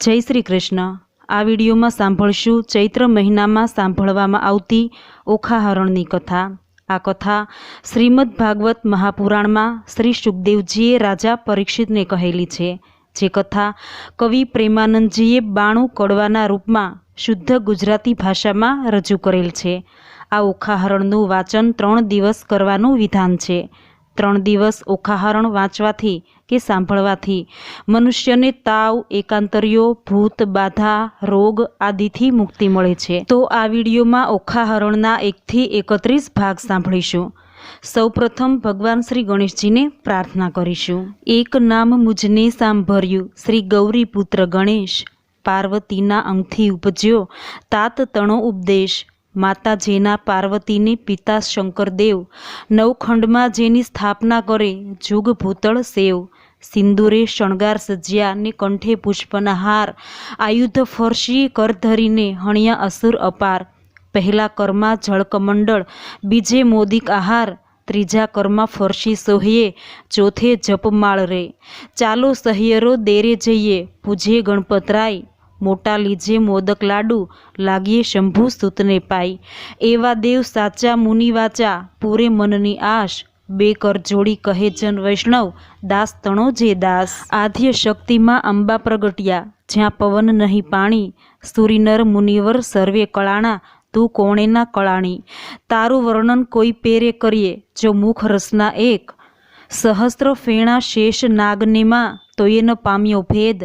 જય શ્રી કૃષ્ણ। આ વિડીયોમાં સાંભળશું ચૈત્ર મહિનામાં સાંભળવામાં આવતી ઓખાહરણની કથા। આ કથા શ્રીમદ ભાગવત મહાપુરાણમાં શ્રી સુખદેવજીએ રાજા પરીક્ષિતને કહેલી છે। જે કથા કવિ પ્રેમાનંદજીએ 92 કડવાના રૂપમાં શુદ્ધ ગુજરાતી ભાષામાં રજૂ કરેલ છે। આ ઓખાહરણનું વાંચન 3 દિવસ કરવાનું વિધાન છે। 3 દિવસ ઓખાહરણ વાંચવાથી કે સાંભળવાથી મનુષ્યને તાવ, એકાંતરિયો, ભૂત બાધા, રોગ આદિથી મુક્તિ મળે છે। તો આ વિડીયોમાં ઓખાહરણના 1 થી 31 ભાગ સાંભળીશું। સૌપ્રથમ ભગવાન શ્રી ગણેશજીને પ્રાર્થના કરીશું। એક નામ મુજને સાંભળ્યું, શ્રી ગૌરી પુત્ર ગણેશ। પાર્વતીના અંગથી ઉપજ્યો તાત તણો ઉપદેશ। માતા જેના પાર્વતીને પિતા શંકરદેવ। નવખંડમાં જેની સ્થાપના કરે જુગ ભૂતળ સેવ। સિંદૂરે શણગાર સજ્યા ને કંઠે પુષ્પના હાર। આયુધ ફરશી કર ધરીને હણ્યા અસુર અપાર। પહેલા કરમાં જળકમંડળ, બીજે મોદિક આહાર। ત્રીજા કરમાં ફરશી સોહીએ, ચોથે જપમાળ રે। ચાલો સહિયરો દેરે જઈએ, પૂજે ગણપતરાય। મોટા લીજે મોદક લાડુ, લાગીએ શંભુ સૂતને પાઈ। એવા દેવ સાચા મુનિ વાચા, પૂરે મનની આશ। બે કર જોડી કહે જન વૈષ્ણવ, દાસ તણો જે દાસ। આદ્ય શક્તિમાં અંબા પ્રગટ્યા, જ્યાં પવન નહીં પાણી। સૂરીનર મુનિવર સર્વે કળાણા, તું કોણેના કળાણી। તારું વર્ણન કોઈ પેરે કરીએ, જો મુખ રસના એક। સહસ્ત્ર ફેણા શેષ નાગનેમાં, તોય ન પામ્યો ભેદ।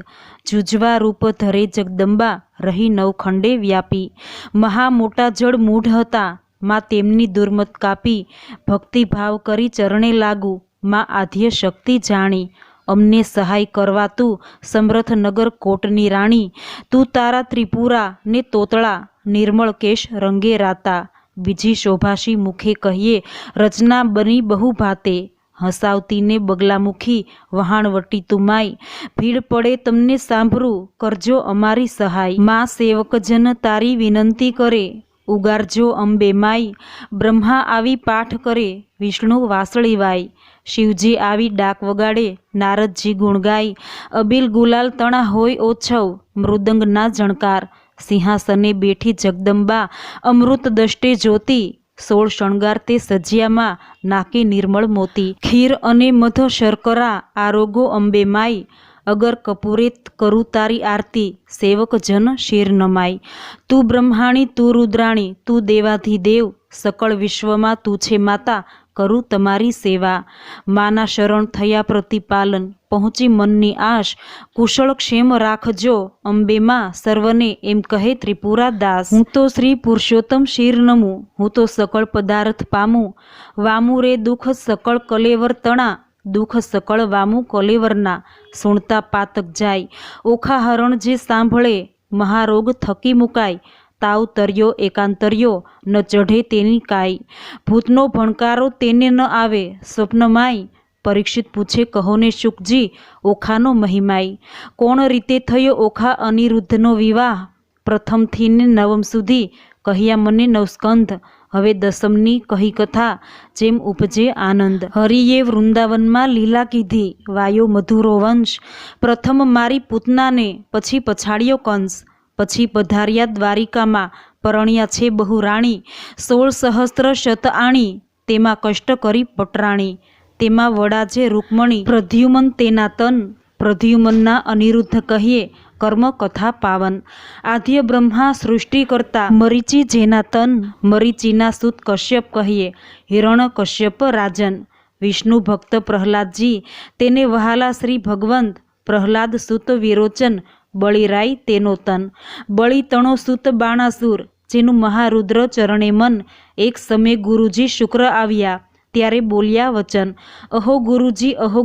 જુજવા રૂપ ધરે જગદંબા, રહી નવખંડે વ્યાપી। મહા મોટા જળ મૂઢ હતા, માં તેમની દુર્મત કાપી। ભક્તિભાવ કરી ચરણે લાગુ, માં આદ્ય શક્તિ જાણી। અમને સહાય કરવા તું, સમર્થ નગર કોટની રાણી। તું તારા ત્રિપુરા ને તોતળા, નિર્મળ કેશ રંગે રાતા। બીજી શોભાશી મુખે કહીએ, રચના બની બહુ ભાતે। હસાવતીને બગલામુખી, વહાણવટી તું માય। ભીડ પડે તમને સાંભળું, કરજો અમારી સહાય। માં સેવકજન તારી વિનંતી કરે, ઉગારજો અંબે માય। બ્રહ્મા આવી પાઠ કરે, વિષ્ણુ વાસળી વાય। શિવજી આવી ડાક વગાડે, નારદજી ગુણ ગાય। અબીલ ગુલાલ તણા હોય ઓછવ, મૃદંગ ના જણકાર। સિંહાસને બેઠી જગદંબા, અમૃત દષ્ટે જ્યોતિ। 16 શણગાર તે સજ્યામાં, નાકે નિર્મળ મોતી। ખીર અને મધ શર્કરા, આરોગો અંબે માય। અગર કપૂરે કરું તારી આરતી, સેવક જન શિર નમાય। તું બ્રહ્માણી, તું રુદ્રાણી, તું દેવાધિદેવ। સકળ વિશ્વમાં તું છે માતા, કરું તમારી સેવા। માના શરણ થયા પ્રતિપાલન, પહોંચી મનની આશ। કુશળ ક્ષેમ રાખજો અંબે માં સર્વને, એમ કહે ત્રિપુરા દાસ। હું તો શ્રી પુરુષોત્તમ શિર નમું, હું તો સકળ પદાર્થ પામું। વામું રે દુઃખ સકળ કલેવર તણા, દુઃખ સકળ વામું કલેવરના। સુણતા પાતક જાય, ઓખાહરણ જે સાંભળે, મહારોગ થકી મુકાય। તાવ તર્યો એકાંતર્યો, ન ચઢે તેની કાય। ભૂતનો ભણકારો તેને ન આવે, સ્વપ્નમાય। પરીક્ષિત પૂછે કહોને શુકજી, ઓખાનો મહિમાય। કોણ રીતે થયો ઓખા અનિરુદ્ધનો વિવાહ? પ્રથમથી ને નવમ સુધી કહ્યા મને 9 સ્કંધ। હવે દસમની કહી કથા, જેમ ઉપજે આનંદ। હરિએ વૃંદાવનમાં લીલા કીધી, વાયો મધુરો વંશ। પ્રથમ મારી પૂતનાને, પછી પછાડ્યો કંસ। પછી પધાર્યા દ્વારિકામાં, પરણ્યા છે બહુ રાણી। 16 સહસ્ત્ર શત આણી, તેમાં કષ્ટ કરી પટરાણી। તેમાં વડા છે રૂકમણી, પ્રદ્યુમન તેના તન। પ્રદ્યુમનના અનિરુદ્ધ કહીએ, કર્મ કથા પાવન। આદ્ય બ્રહ્મા સૃષ્ટિ કરતા, મરીચી જેના તન। મરીચીના સુત કશ્યપ કહીએ, હિરણ્ય કશ્યપ રાજન। વિષ્ણુ ભક્ત પ્રહલાદજી, તેને વહાલા શ્રી ભગવંત। પ્રહલાદ સુત વિરોચન, બળીરાય તેનો તન। બળી તણો સુત બાણાસુર, જેનું મહારુદ્ર ચરણે મન। એક સમય ગુરુજી શુક્ર આવ્યા, ત્યારે બોલ્યા વચન। અહો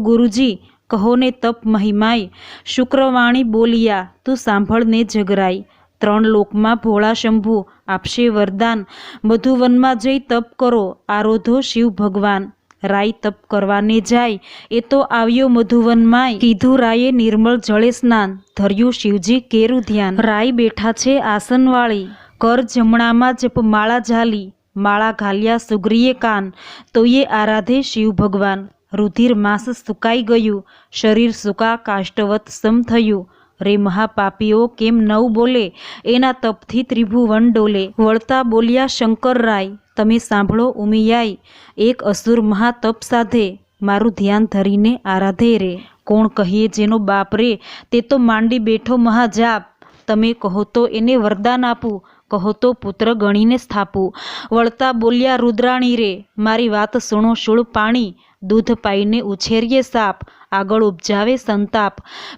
ગુરુજી, કહો ને તપ મહિમાય। શુક્રવાણી બોલિયા, તું સાંભળને જગરાય। 3 લોકમાં ભોળા શંભુ, આપશે વરદાન। મધુવનમાં જઈ તપ કરો, આરોધો શિવ ભગવાન। રાય તપ કરવાને જાય, એ તો આવ્યો મધુવનમાંય। કીધું રાયે નિર્મળ જળે સ્નાન, ધર્યું શિવજી કેરું ધ્યાન। રાય બેઠા છે આસનવાળી, કર જમણામાં જપમાળા ઝાલી। માળા ઘાલ્યા સુગ્રીએ કાન, તોયે આરાધે શિવ ભગવાન। રુધિર માંસ સુકાઈ ગયું, શરીર સુકા કાષ્ટવત સમ થયું। રે મહાપાપીઓ કેમ નવ બોલે, એના તપથી ત્રિભુવન ડોલે. વળતા બોલ્યા શંકરરાય, તમે સાંભળો ઉમિયાઈ, એક અસુર મહાતપ સાધે, મારું ધ્યાન ધરીને આરાધે રે. કોણ કહીએ જેનો બાપ રે, તે તો માંડી બેઠો મહાજાપ. તમે કહો તો એને વરદાન આપું, કહો તો પુત્ર ગણીને સ્થાપું. વળતા બોલ્યા રુદ્રાણી રે, મારી વાત સુણો શૂળ પાણી, દૂધ પાઈને ઉછેરીએ સાપ, આગળ ઉપજાવે સંતાપ.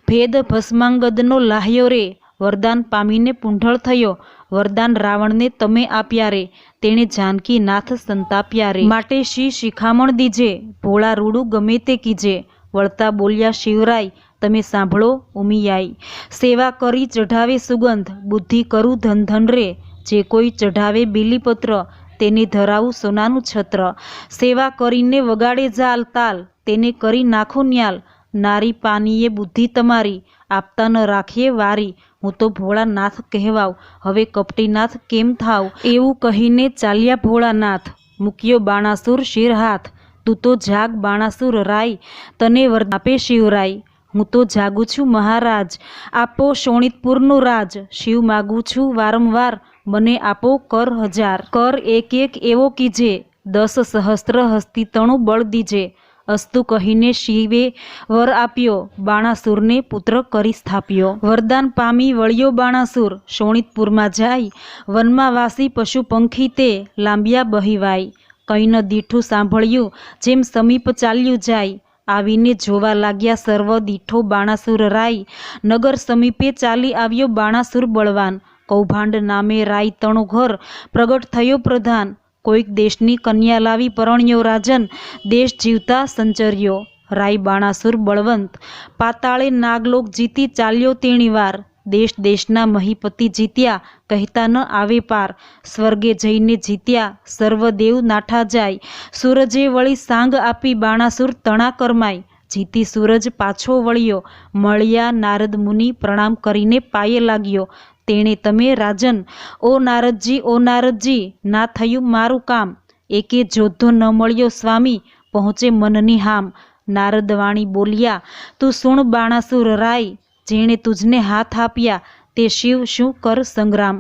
ભેદ ભસ્માંગદનો લાહ્યો રે, વરદાન પામીને પૂંઢળ થયો. વરદાન રાવણને તમે આપ્યા રે, તેણે જાનકી નાથ સંતાપ્યા રે. માટે શી શિખામણ દીજે, ભોળા રૂડું ગમે તે કીજે. વળતા બોલ્યા શિવરાય, તમે સાંભળો ઉમિયાઈ, સેવા કરી ચઢાવે સુગંધ, બુદ્ધિ કરું ધન ધન રે. જે કોઈ ચઢાવે બીલીપત્ર, તેને ધરાવું સોનાનું છત્ર. સેવા કરીને વગાડે જાલ તાલ, તેને કરી નાખો ન્યાલ. નારી પાનીએ બુદ્ધિ તમારી, આપતા ન રાખીએ વારી. હું તો ભોળાનાથ કહેવાવ, હવે કપટીનાથ કેમ થાવ. એવું કહીને ચાલ્યા ભોળાનાથ, મૂક્યો બાણાસુર શિર હાથ. તું તો જાગ બાણાસુર રાય, તને વરદાન આપે શિવરાય. હું તો જાગું છું મહારાજ, આપો શોણિતપુરનું રાજ. શિવ માગું છું વારંવાર, મને આપો કર હજાર. કર એક એક એવો કીજે, 10 સહસ્ત્ર હસ્તી તણું બળ દીજે. અસ્તુ કહીને શિવે વર આપ્યો, બાણાસુરને પુત્ર કરી સ્થાપ્યો. વરદાન પામી વળ્યો બાણાસુર, શોણિતપુરમાં જાય. વનમાં વાસી પશુ પંખી તે, લાંબિયા બહિવાય. કંઈ ન દીઠું સાંભળ્યું, જેમ સમીપ ચાલ્યું જાય. આવીને જોવા લાગ્યા સર્વ દીઠો બાણાસુર રાય. નગર સમીપે ચાલી આવ્યો બાણાસુર બળવાન. કૌભાંડ નામે રાય તણું ઘર, પ્રગટ થયો પ્રધાન. કોઈક દેશની કન્યા લાવી પરણ્યો રાજન, દેશ જીવતા સંચર્યો. રાય બાણાસુર બળવંત, પાતાળે નાગલોક જીતી ચાલ્યો તેણી વાર. દેશ દેશના મહીપતિ જીત્યા, કહેતા ન આવે પાર. સ્વર્ગે જઈને જીત્યા, સર્વદેવ નાઠા જાય. સૂરજે વળી સાંગ આપી બાણાસુર તણા કરમાય. જીતી સૂરજ પાછો વળ્યો, મળ્યા નારદ મુનિ પ્રણામ કરીને પાયે લાગ્યો. તેણે તમે રાજન, ઓ નારદજી, ના થયું મારું કામ. એકે જોધો ન મળ્યો સ્વામી, પહોંચે મનની હામ. નારદવાણી બોલ્યા, તું સુણ બાણાસુર રાય, જેણે તુજને હાથ આપ્યા, તે શિવ શું કર સંગ્રામ.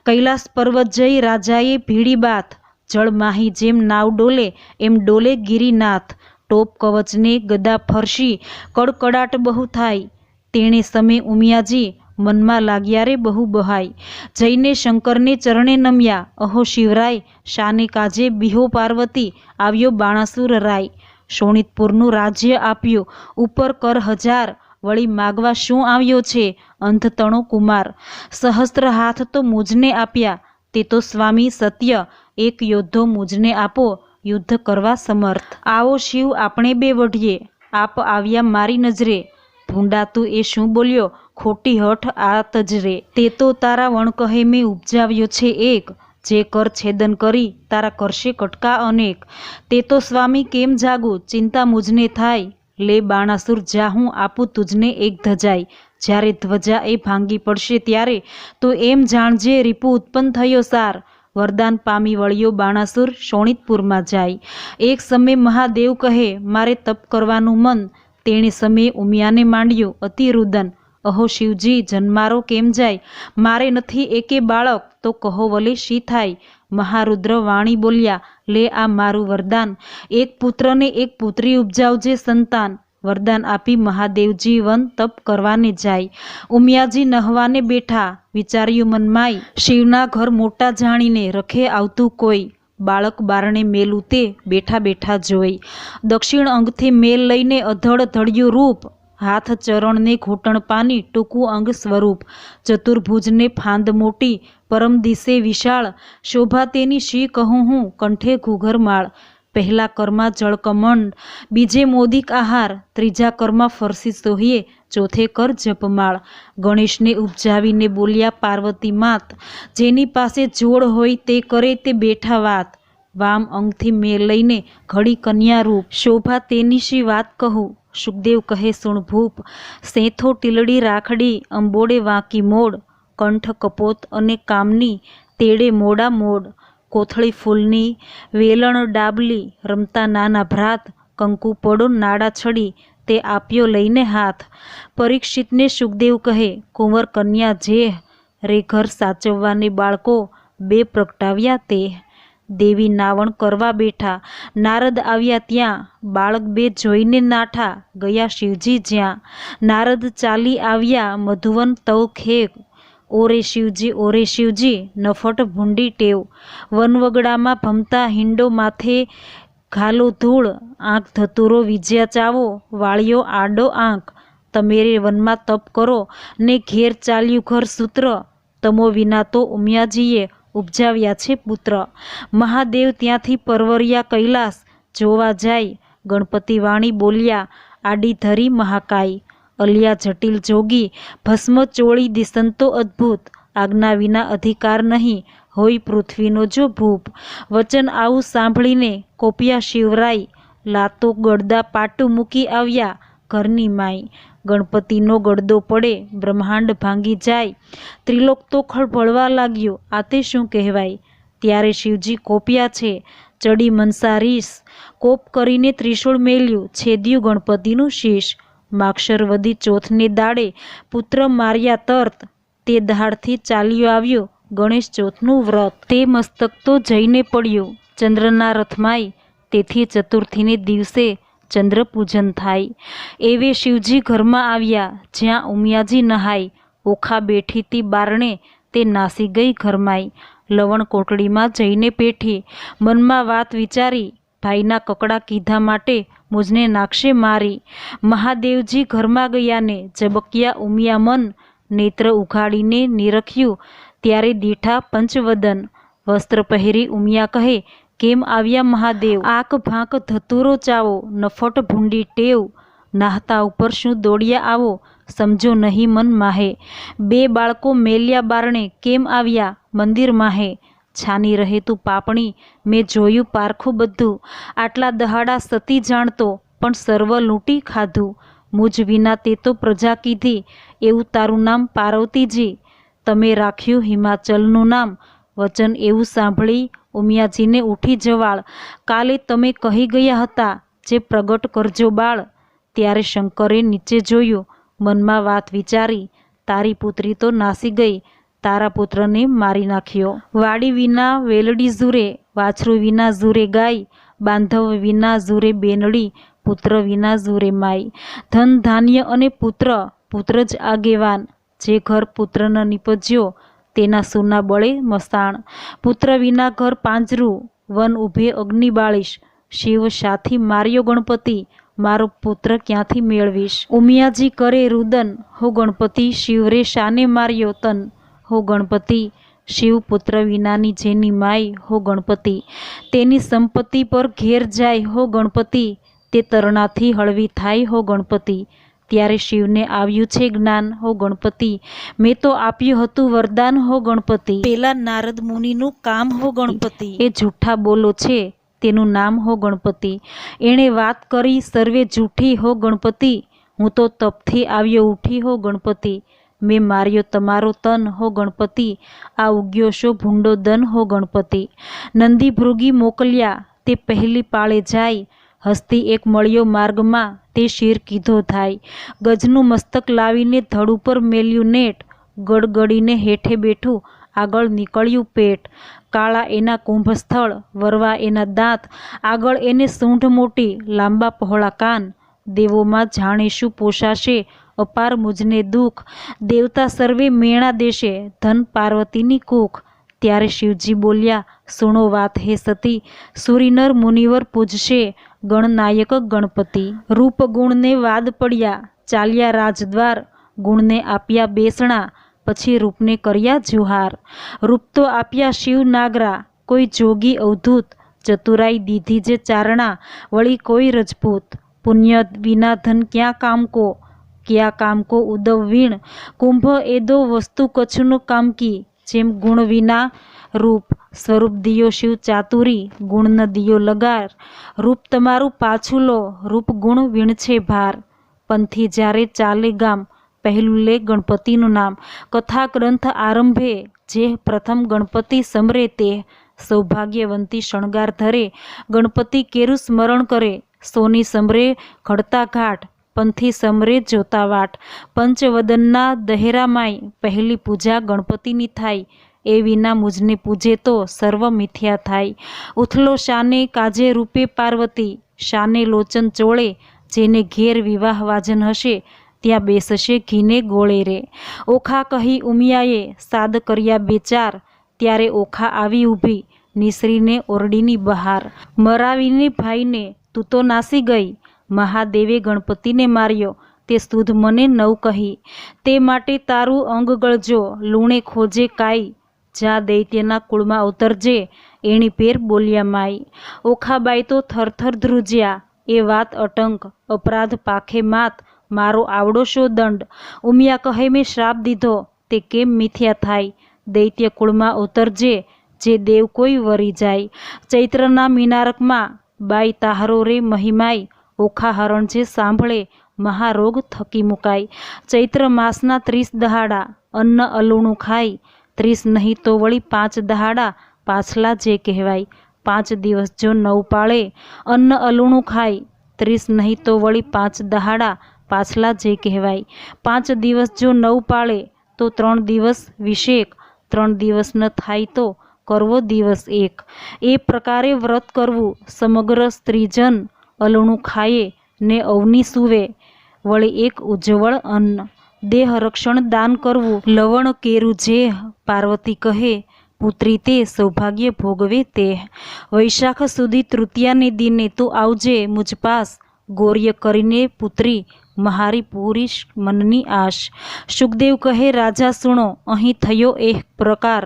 કૈલાસ પર્વત જઈ રાજાએ ભીડી બાથ, જળ માહી જેમ નાવ ડોલે, એમ ડોલે ગિરિનાથ. ટોપ કવચને ગદા ફરશી, કડકડાટ બહુ થાય. તેણે સમે ઉમિયાજી, મનમાં લાગ્યા રે બહુ બહાય. જઈને શંકરને ચરણે નમ્યા, અહો શિવરાય, શાને કાજે બિહો પાર્વતી, આવ્યો બાણાસુર રાય. શોણિતપુરનું રાજ્ય આપ્યું, ઉપર કર હજાર. વળી માગવા શું આવ્યો છે અંધતણો કુમાર. સહસ્ત્ર હાથ તો મુજને આપ્યા, તે તો સ્વામી સત્ય. એક યોદ્ધો મુજને આપો, યુદ્ધ કરવા સમર્થ. આવો શિવ આપણે બે વઢીએ, આપ આવ્યા મારી નજરે. ભૂંડા તું એ શું બોલ્યો, ખોટી હઠ આ તજરે. તે તો તારા વણકહે મેં ઉપજાવ્યો છે એક, જે કર છેદન કરી તારા કરશે કટકા અનેક. તે તો સ્વામી કેમ જાગું, ચિંતા મુજને થાય. લે બાણાસુર જા, હું આપું તુજને એક ધજાઈ. જ્યારે ધ્વજા એ ભાંગી પડશે ત્યારે, તો એમ જાણજે રીપુ ઉત્પન્ન થયો સાર. વરદાન પામી વળ્યો બાણાસુર, શોણિતપુરમાં જાય. એક સમય મહાદેવ કહે, મારે તપ કરવાનું મન. તેણે સમયે ઉમિયાને માંડ્યું અતિ રુદન. અહો શિવજી, જન્મારો કેમ જાય, મારે નથી એકે બાળક, તો કહો વલે શી થાય. મહારુદ્ર વાણી બોલ્યા, લે આ મારું વરદાન, એક પુત્ર ને એક પુત્રી ઉપજાવજે સંતાન. વરદાન આપી મહાદેવજી વન તપ કરવાને જાય. ઉમિયાજી નહવાને બેઠા, વિચાર્યું મનમાય, શિવના ઘર મોટા જાણીને રખે આવતું કોઈ. બાળક બારણે મેલું તે બેઠા બેઠા જોઈ. દક્ષિણ અંગથી મેલ લઈને અધડ ધડ્યું રૂપ, હાથ ચરણને ઘૂંટણ પાની ટૂંકું અંગ સ્વરૂપ. ચતુર્ભુજને ફાંદ મોટી, પરમ દિશે વિશાળ. શોભા તેની શી કહું હું, કંઠે ઘૂઘરમાળ. પહેલા કરમાં જળકમંડ, બીજે મોદિક આહાર. ત્રીજા કરમાં ફરસી સોહીએ, ચોથે કર જપમાળ. ગણેશને ઉપજાવીને બોલ્યા પાર્વતી માત, જેની પાસે જોડ હોય તે કરે તે બેઠા વાત. વામ અંગથી મેં લઈને ઘડી કન્યા રૂપ, શોભા તેની શી વાત કહું. સુખદેવ કહે સુણ ભૂપ, સેંથો ટીલડી રાખડી, અંબોડે વાંકી મોડ. કંઠ કપોત અને કામની, તેડે મોડા મોડ. કોથળી ફૂલની, વેલણ ડાબલી, રમતા નાના ભ્રાત. કંકુ પડો નાડા છડી, તે આપ્યો લઈને હાથ. પરીક્ષિતને સુખદેવ કહે, કુંવર કન્યા જે રે ઘર સાચવવાને બાળકો 2 પ્રગટાવ્યા તે. દેવી નાવણ કરવા બેઠા, નારદ આવ્યા ત્યાં, બાળક 2 જોઈને નાઠા, ગયા શિવજી જ્યાં. નારદ ચાલી આવ્યા મધુવન તવ ખેગ, ઓરે શિવજી નફટ ભૂંડી ટેવ. વનવગડામાં ભમતા હિંડો માથે ઘાલો ધૂળ, આંખ ધતુરો વિજ્યા ચાવો, વાળ્યો આડો આંખ. તમેરે વનમાં તપ કરો ને ઘેર ચાલ્યું ઘર સૂત્ર, તમો વિના તો ઉમિયાજીએ ઉપજાવ્યા છે પુત્ર. મહાદેવ ત્યાંથી પરવર્યા કૈલાસ, જોવા જાય ગણપતિ વાણી બોલ્યા, આડી ધરી મહાકાય. અલિયા જટિલ જોગી, ભસ્મ ચોળી દિશંતો અદ્ભુત, આજ્ઞા વિના અધિકાર નહીં, હોય પૃથ્વીનો જો ભૂપ. વચન આવું સાંભળીને કોપ્યા શિવરાય, લાતો ગળદા પાટું મૂકી આવ્યા ઘરની માય. ગણપતિનો ગળદો પડે બ્રહ્માંડ ભાંગી જાય, ત્રિલોક તો ખળભળવા લાગ્યો, આ તે શું કહેવાય. ત્યારે શિવજી કોપ્યા છે, ચડી મનસા રીસ, કોપ કરીને ત્રિશૂળ મેલ્યું, છેદ્યું ગણપતિનું શીશ. માક્ષર વદી ચોથને દાડે પુત્ર માર્યા તર્ત, તે દાડથી ચાલ્યો આવ્યો ગણેશ ચોથનું વ્રત. તે મસ્તક તો જઈને પડ્યું ચંદ્રના રથમાય, તેથી ચતુર્થીને દિવસે ચંદ્ર પૂજન થાય. એવે શિવજી ઘરમાં આવ્યા જ્યાં ઉમિયાજી નહાય, ઓખા બેઠી તી બારણે તે નાસી ગઈ ઘરમાય. લવણ કોટડીમાં જઈને પેઠી, મનમાં વાત વિચારી, ભાઈના કકડા કીધા માટે મુજને નાખશે મારી. મહાદેવજી ઘરમાં ગયા ને ઝબક્યા ઉમિયા મન, નેત્ર ઉઘાડીને નિરખ્યું ત્યારે દીઠા પંચવદન. વસ્ત્ર પહેરી ઉમિયા કહે, કેમ આવ્યા મહાદેવ, આંખ ભાંક ધતુરો ચાવો, નફટ ભૂંડી ટેવ. નાહતા ઉપર શું દોડ્યા આવો, સમજો નહીં મન માહે. 2 બાળકો મેલ્યા બારણે કેમ આવ્યા મંદિર માહે. છાની રહે તું પાપણી, મેં જોયું પારખું બધું, આટલા દહાડા સતી જાણતો પણ સર્વ લૂંટી ખાધું. મુજ વિના તે તો પ્રજા કીધી, એવું તારું નામ પાર્વતીજી, તમે રાખ્યું હિમાચલનું નામ. વચન એવું સાંભળી ઉમિયાજીને ઉઠી જવાળ, કાલે તમે કહી ગયા હતા જે પ્રગટ કરજો બાળ. ત્યારે શંકરે નીચે જોયું, મનમાં વાત વિચારી, તારી પુત્રી તો નાસી ગઈ, તારા પુત્રને મારી નાખ્યો. વાડી વિના વેલડી ઝૂરે, વાછરું વિના ઝૂરે ગાય, બાંધવ વિના ઝૂરે બેનડી, પુત્ર વિના ઝૂરે માય. ધન ધાન્ય અને પુત્ર જ આગેવાન, જે ઘર પુત્ર ન નીપજ્યો તેના સૂના બળે મસાણ. પુત્ર વિના ઘર પાંજરું, વન ઉભે અગ્નિ બાળીશ. શિવ સાથી માર્યો ગણપતિ, મારો પુત્ર ક્યાંથી મેળવીશ. ઉમિયાજી કરે રુદન, હો ગણપતિ શિવરે શાને માર્યો તન. હો ગણપતિ શિવ પુત્ર વિનાની જેની માય, હો ગણપતિ તેની સંપત્તિ પર ઘેર જાય, હો ગણપતિ તે તરણાથી હળવી થાય, હો ગણપતિ. ત્યારે શિવને આવ્યું છે જ્ઞાન, હો ગણપતિ મેં તો આપ્યું હતું વરદાન, હો ગણપતિ. પેલા નારદ મુનિનું કામ, હો ગણપતિ એ જૂઠા બોલો છે, તેનું નામ હો ગણપતિ. એણે વાત કરી સર્વે જૂઠી, હો ગણપતિ હું તો તપથી આવ્યો ઉઠી, હો ગણપતિ. મેં માર્યો તમારો તન, હો ગણપતિ આ ઉગ્યો શો ભૂંડો દન, હો ગણપતિ. નંદી ભૃગી મોકલ્યા તે પહેલી પાળે જાય, હસ્તી એક મળ્યો માર્ગમાં તે શિર કીધો થાય. ગજનું મસ્તક લાવીને ધડ ઉપર મેલ્યું નેટ, ગડગડીને હેઠે બેઠું આગળ નીકળ્યું પેટ. કાળા એના કુંભસ્થળ, વરવા એના દાંત, આગળ એને સૂંઢ મોટી, લાંબા પહોળા કાન. દેવોમાં જાણે શું પોષાશે, અપાર મુજને દુઃખ, દેવતા સર્વે મેણા દેશે, ધન પાર્વતીની કૂખ. ત્યારે શિવજી બોલ્યા, સુણો વાત હે સતી, સુરીનર મુનિવર પૂજશે ગણનાયક ગણપતિ. રૂપ ગુણને વાદ પડ્યા, ચાલ્યા રાજદ્વાર, ગુણને આપ્યા બેસણા, પછી રૂપને કર્યા જુહાર. રૂપ તો આપ્યા શિવ નાગરા, કોઈ જોગી અવધૂત, ચતુરાઈ દીધી જે ચારણા, વળી કોઈ રજપૂત. પુણ્ય વિના ધન ક્યાં કામ કો ઉદવ વીણ, કુંભ એદો વસ્તુ કચ્છનો કામકી. જેમ ગુણ વિના રૂપ, સ્વરૂપ દિયો શિવ ચાતુરી, ગુણ ન દિયો લગાર. રૂપ તમારું પાછું લો, રૂપ ગુણ વીણ છે ભાર. પંથી જ્યારે ચાલે ગામ, પહેલું લે ગણપતિનું નામ. કથા ગ્રંથ આરંભે, જે પ્રથમ ગણપતિ સમરે તે, સૌભાગ્યવંતી શણગાર ધરે, ગણપતિ કેરું સ્મરણ કરે. સોની સમરે ઘડતા ઘાટ, પંથી સમરે જોતા વાટ, પંચવદનના દહેરામાંય પહેલી પૂજા ગણપતિની થાય, એ વિના મુજને પૂજે તો સર્વ મિથ્યા થાય. ઉથલો શાને કાજે રૂપે પાર્વતી, શાને લોચન ચોળે, જેને ઘેર વિવાહ વાજન હશે, ત્યાં બેસશે ઘીને ગોળે રે. ઓખા કહી ઉમિયાએ સાદ કર્યા બે ચાર, ત્યારે ઓખા આવી ઊભી નિસરીને ઓરડીની બહાર. મરાવીને ભાઈને તું તો નાસી ગઈ, મહાદેવે ગણપતિને માર્યો, તે સુધ મને નવ કહી. તે માટે તારું અંગ ગળજો, લૂણે ખોજે કાઈ, જા દૈત્યના કુળમાં અવતરજે, એણી પેર બોલ્યા માઈ. ઓખાબાઈ તો થરથર ધ્રુજ્યા, એ વાત અટંક, અપરાધ પાખે માત, મારો આવડો શો દંડ. ઉમિયા કહે મેં શ્રાપ દીધો, તે કેમ મિથ્યા થાય, દૈત્ય કુળમાં અવતરજે, જે દેવ કોઈ વરી જાય. ચૈત્રના મિનારકમાં બાઈ તાહરો રે મહિમાય, ઓખા હરણ જે સાંભળે, મહારોગ થકી મુકાય. ચૈત્ર માસના 30 દહાડા, અન્ન અલુણું ખાય, 30 નહીં તો વળી 5 દહાડા, પાછલા જે કહેવાય. 5 દિવસ જો નવ પાળે, અન્ન અલુણું ખાય, 30 નહીં તો વળી 5 દહાડા, પાછલા જે કહેવાય. 5 દિવસ જો નવ પાળે, તો 3 દિવસ વિશેક, 3 દિવસ ન થાય તો કરવો દિવસ એક. એ પ્રકારે વ્રત કરવું, સમગ્ર સ્ત્રીજન અલુણું ખાયે ને અવની સૂવે, વળી એક ઉજ્જવળ અન્ન. દેહ રક્ષણ દાન કરવું, લવણ કેરું જે, પાર્વતી કહે પુત્રી તે સૌભાગ્ય ભોગવે તે. વૈશાખ સુધી તૃતીયાને દિને તું આવજે મુજ પાસ, ગૌર્ય કરીને પુત્રી મહારી પૂરીશ મનની આશ. શુકદેવ કહે રાજા સુણો, અહીં થયો એક પ્રકાર,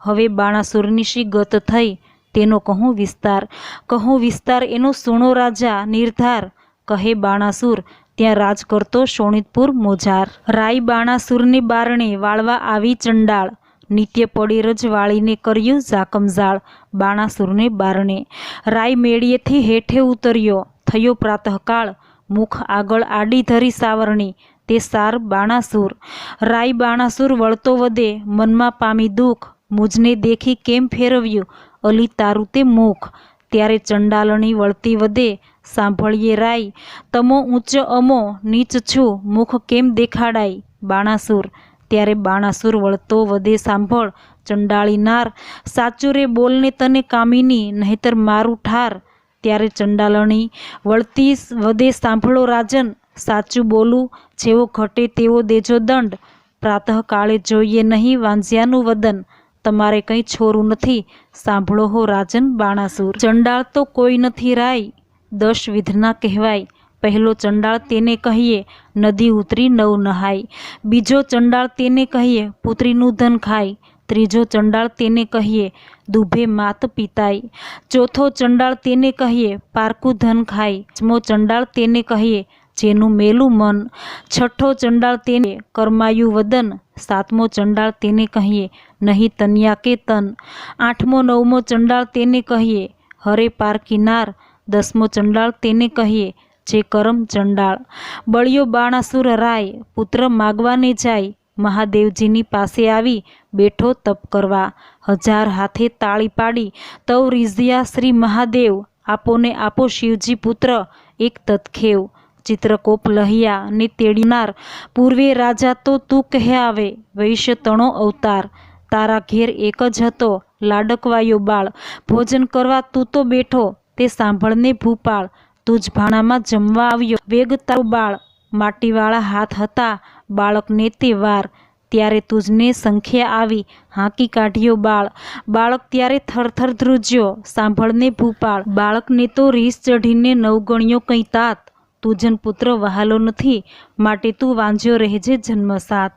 હવે બાણાસુરની શી ગત થઈ, તેનો કહું વિસ્તાર. કહું વિસ્તાર એનો સુણો રાજા નિર્ધાર, કહે બાણાસુર ત્યાં રાજ કરતો શોણિતપુર મોજાર. રાય બાણાસુરને બારણે વાળવા આવી ચંડાળ, નિત્ય પડી રજ વાળીને કર્યું ઝાકમઝાળ. બાણાસુરને બારણે રાય મેળીએથી હેઠે ઉતર્યો, થયો પ્રાતઃકાળ, મુખ આગળ આડી ધરી સાવરણી, તે સાર બાણાસુર. રાય બાણાસુર વળતો વધે, મનમાં પામી દુઃખ, મુજને દેખી કેમ ફેરવ્યું અલી તારું તે મુખ. ત્યારે ચંડાલણી વળતી વધે, સાંભળીએ રાય, તમો ઊંચ અમો નીચ છું, મુખ કેમ દેખાડાય બાણાસુર. ત્યારે બાણાસુર વળતો વધે સાંભળ ચંડાળી નાર, સાચું રે બોલને તને કામિની, નહીતર મારું ઠાર. ત્યારે ચંડાલણી વળતી વધે સાંભળો રાજન, સાચું બોલું જેવો ઘટે તેવો દેજો દંડ. પ્રાતઃકાળે જોઈએ નહીં વાંઝિયાનું વદન, તમારે કંઈ છોરું નથી, સાંભળો હો રાજન બાણાસુર. ચંડાળ તો કોઈ નથી રાય, 10 વિધના કહેવાય. પહેલો ચંડાળ તેને કહીએ, નદી ઉતરી નવ નહાય. બીજો ચંડાળ તેને કહીએ, પુત્રીનું ધન ખાય. ત્રીજો ચંડાળ તેને કહીએ, દુભે માત પિતાય. ચોથો ચંડાળ તેને કહીએ, પારકું ધન ખાય. પાંચમો ચંડાળ તેને કહીએ, જેનું મેલું મન. છઠ્ઠો ચંડાળ તેને કર્માયું વદન. સાતમો ચંડાળ તેને કહીએ, નહીં તન્યા કે તન. આઠમો નવમો ચંડાળ તેને કહીએ, હરે પારકીનાર. 10મો ચંડાળ તેને કહીએ, જે કરમ ચંડાળ. બળિયો બાણાસુર રાય, પુત્ર માગવાને જાય, મહાદેવજીની પાસે આવી બેઠો તપ કરવા. 1000 હાથે તાળી પાડી તવ રીઝ્યા શ્રી મહાદેવ, આપોને આપો શિવજી પુત્ર એક તત્ખેવ. ચિત્રકોપ લહિયા ને તેડીનાર, પૂર્વે રાજા તો તું કહે આવે, વૈશ્ય તણો અવતાર. તારા ઘેર એક જ હતો લાડકવાયો બાળ, ભોજન કરવા તું તો બેઠો, તે સાંભળને ભૂપાળ. તું જ ભાણામાં જમવા આવ્યો, વેગ તારું બાળ. માટીવાળા હાથ હતા બાળકને તે વાર, ત્યારે તુજને સંખ્યા આવી, હાંકી કાઢ્યો બાળ. બાળક ત્યારે થરથર ધ્રુજ્યો, સાંભળને ભૂપાળ. બાળકને તો રીસ ચઢીને નવગણ્યો કંઈ તાત, તુજન પુત્ર વહાલો નથી, માટે તું વાંઝ્યો રહેજે જન્મસાત.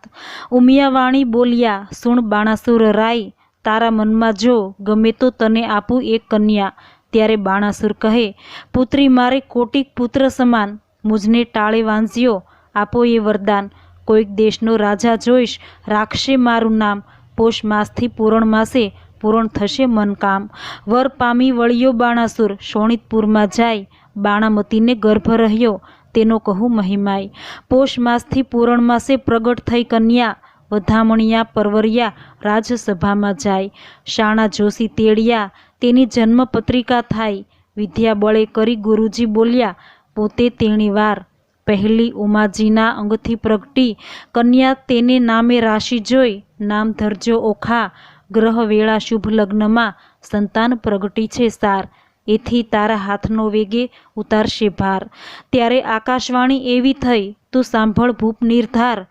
ઉમિયાવાણી બોલ્યા, સુણ બાણાસુર રાય, તારા મનમાં જો ગમે તો તને આપું એક કન્યા. ત્યારે બાણાસુર કહે, પુત્રી મારે કોટિક પુત્ર સમાન, મુજને ટાળે વાંઝ્યો, આપો એ વરદાન. કોઈક દેશનો રાજા જોઈશ, રાખશે મારું નામ, પોષ માસથી પૂરણ માસે પૂરણ થશે મનકામ. વર પામી વળ્યો બાણાસુર, શોણિતપુરમાં જાય, બાણામતીને ગર્ભ રહ્યો, તેનો કહું મહિમાય. પોષ માસથી પૂરણ માસે પ્રગટ થઈ કન્યા, વધામણિયા પરવરિયા રાજસભામાં જાય. શાણા જોશી તેડિયા, તેની જન્મ પત્રિકા થાય. વિદ્યા બળે કરી ગુરુજી બોલ્યા, પોતે તેણી વાર. પહેલી ઉમાજીના અંગથી પ્રગટી કન્યા તેને નામે રાશિ જોઈ નામ ધરજો ઓખા ગ્રહ વેળા શુભ લગ્નમાં સંતાન પ્રગટી છે સાર એથી તારા હાથનો વેગે ઉતારશે ભાર ત્યારે આકાશવાણી એવી થઈ તું સાંભળ ભૂપ નિર્ધાર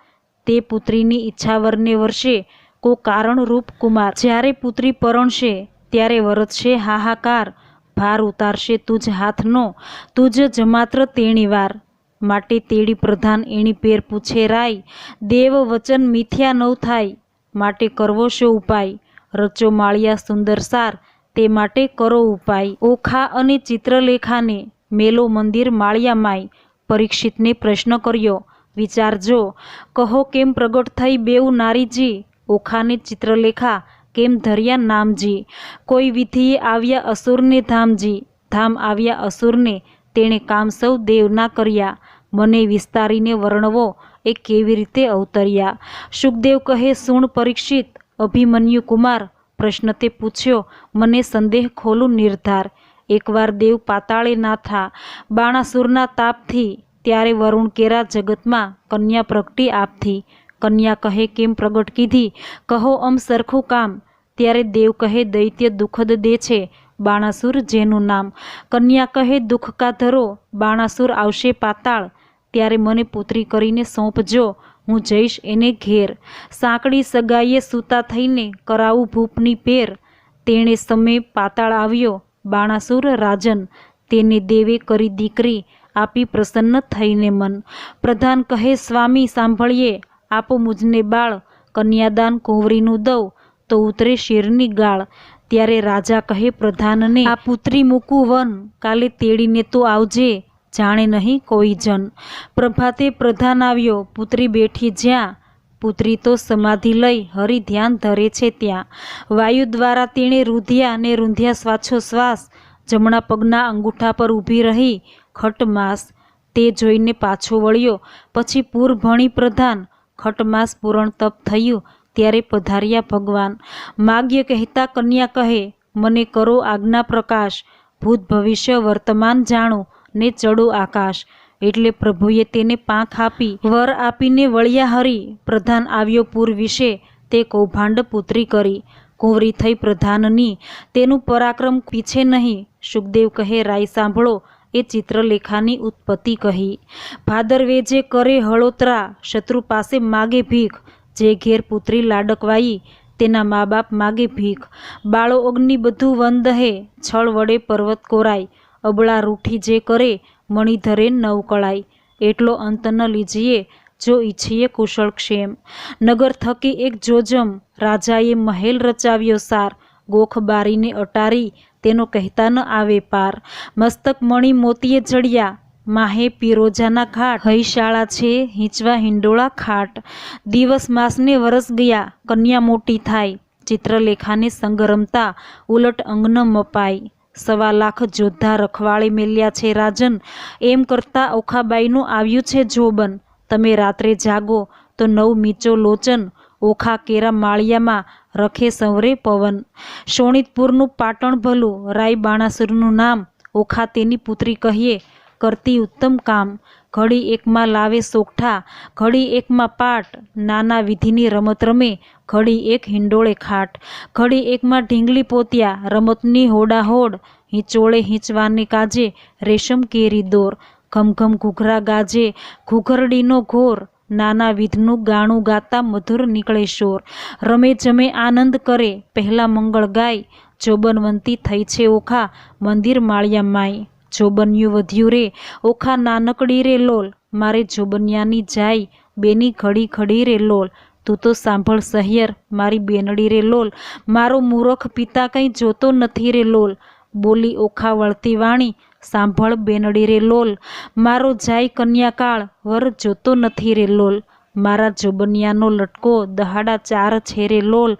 તે પુત્રીની ઈચ્છાવરને વર્ષે કો કારણરૂપ કુમાર જ્યારે પુત્રી પરણશે ત્યારે વરતશે હાહાકાર ભાર ઉતારશે તુજ હાથનો તુજ જમાત્ર તેણી વાર માટે તેડી પ્રધાન એણી પેર પૂછે રાય દેવ વચન મિથ્યા નવ થાય માટે કરવો શો ઉપાય રચો માળિયા સુંદર સાર તે માટે કરો ઉપાય ઓખા અને ચિત્રલેખાને મેલો મંદિર માળિયા માય પરીક્ષિતને પ્રશ્ન કર્યો વિચારજો કહો કેમ પ્રગટ થઈ બેઉ નારીજી ઓખાને ચિત્રલેખા કેમ ધર્યા નામજી કોઈ વિધિએ આવ્યા અસુરને ધામજી ધામ આવ્યા અસુરને તેણે કામ સૌ દેવના કર્યા મને વિસ્તારીને વર્ણવો એ કેવી રીતે અવતર્યા શુકદેવ કહે સુણ પરીક્ષિત અભિમન્યુ કુમાર પ્રશ્ન તે પૂછ્યો મને સંદેહ ખોલું નિર્ધાર એકવાર દેવ પાતાળે નાથા બાણાસુરના તાપથી ત્યારે વરુણ કેરા જગતમાં કન્યા પ્રગટી આપથી કન્યા કહે કેમ પ્રગટ કીધી કહો અમ સરખું કામ ત્યારે દેવ કહે દૈત્ય દુઃખદ દે છે બાણાસુર જેનું નામ કન્યા કહે દુઃખ કા ધરો બાણાસુર આવશે પાતાળ ત્યારે મને પુત્રી કરીને સોંપજો હું જઈશ એને ઘેર સાંકડી સગાઈએ સૂતા થઈને કરાવું ભૂપની પેર તેણે સમય પાતાળ આવ્યો બાણાસુર રાજન તેને દેવે કરી દીકરી આપી પ્રસન્ન થઈને મન પ્રધાન કહે સ્વામી સાંભળીએ આપો મુજને બાળ કન્યાદાન કુંવરીનું દઉં તો ઉતરે શેરની ગાળ ત્યારે રાજા કહે પ્રધાનને આ પુત્રી મૂકું વન કાલે તેડીને તો આવજે જાણે નહીં કોઈ જન પ્રભાતે પ્રધાન આવ્યો પુત્રી બેઠી જ્યાં પુત્રી તો સમાધિ લઈ હરિ ધ્યાન ધરે છે ત્યાં વાયુ દ્વારા તેણે રૂંધ્યા ને રૂંધ્યા શ્વાસોશ્વાસ જમણા પગના અંગૂઠા પર ઊભી રહી ખટમાસ તે જોઈને પાછો વળ્યો પછી પૂર ભણી પ્રધાન ખટમાસ પૂરણ તપ થયું ત્યારે પધાર્યા ભગવાન માગ્ય કહેતા કન્યા કહે મને કરો આજ્ઞા પ્રકાશ ભૂત ભવિષ્ય વર્તમાન જાણું ને ચડો આકાશ એટલે પ્રભુએ તેને પાંખ આપી વર આપીને વળ્યા હરી પ્રધાન આવ્યો પૂર વિશે તે કૌભાંડ પુત્રી કરી કુંવરી થઈ પ્રધાનની તેનું પરાક્રમ પીછે નહીં શુકદેવ કહે રાય સાંભળો એ ચિત્રલેખાની ઉત્પત્તિ કહી ભાદરવે જે કરે હળોતરા શત્રુ પાસે માગે ભીખ જે ઘેર પુત્રી લાડકવાઈ તેના મા બાપ માગે ભીખ બાળો અગ્નિ બધું વન દહે છળ વડે પર્વત કોરાય અબળા રૂઠી જે કરે મણિધરે નવ કળાય એટલો અંત ન લીજીએ જો ઈચ્છીએ કુશળ ક્ષેમ નગર થકી એક જોજમ રાજાએ મહેલ રચાવ્યો સાર ગોખ બારીને અટારી તેનો કહેતા ન આવે પાર મસ્તક મણિ મોતીએ જડ્યા માહે પીરોજાના ઘાટ હૈશાળા છે હિંચવા હિંડોળા ખાટ દિવસ માસને વરસ ગયા કન્યા મોટી થાય ચિત્રલેખાને સંગ રમતા ઉલટ અંગન મપાય 1.25 લાખ જોધા રખવાળે મેલ્યા છે રાજન એમ કરતા ઓખાબાઈનું આવ્યું છે જોબન તમે રાત્રે જાગો તો નવ મીચો લોચન ઓખા કેરા માળિયામાં રખે સંવરે પવન શોણિતપુરનું પાટણ ભલું રાય બાણાસુરનું નામ ઓખા તેની પુત્રી કહીએ કરતી ઉત્તમ કામ ઘડી એકમાં લાવે સોગઠા ઘડી એકમાં પાટ નાના વિધિની રમત રમે ઘડી એક હિંડોળે ખાટ ઘડી એકમાં ઢીંગલી પોત્યા રમતની હોડાહોડ હિંચોળે હિંચવાને કાજે રેશમ કેરી દોર ઘમઘમ ઘૂઘરા ગાજે ઘૂઘરડીનો ઘોર નાના વિધનું ગાણું ગાતા મધુર નીકળે શોર રમે જમે આનંદ કરે પહેલા મંગળ ગાય જોબનવંતી થઈ છે ઓખા મંદિર માળિયા માય જોબન્યું વધ્યું રે ઓખા નાનકડી રે લોલ મારે જોબનિયાની જાય બેની ઘડી ઘડી રે લોલ તું તો સાંભળ સહિયર મારી બેનડી રે લોલ મારો મૂરખ પિતા કંઈ જોતો નથી રે લોલ બોલી ઓખા વળતી વાણી સાંભળ બેનડી રે લોલ મારો જાય કન્યાકાળ વર જોતો નથી રે લોલ મારા જોબનિયાનો લટકો દહાડા 4 છે રે લોલ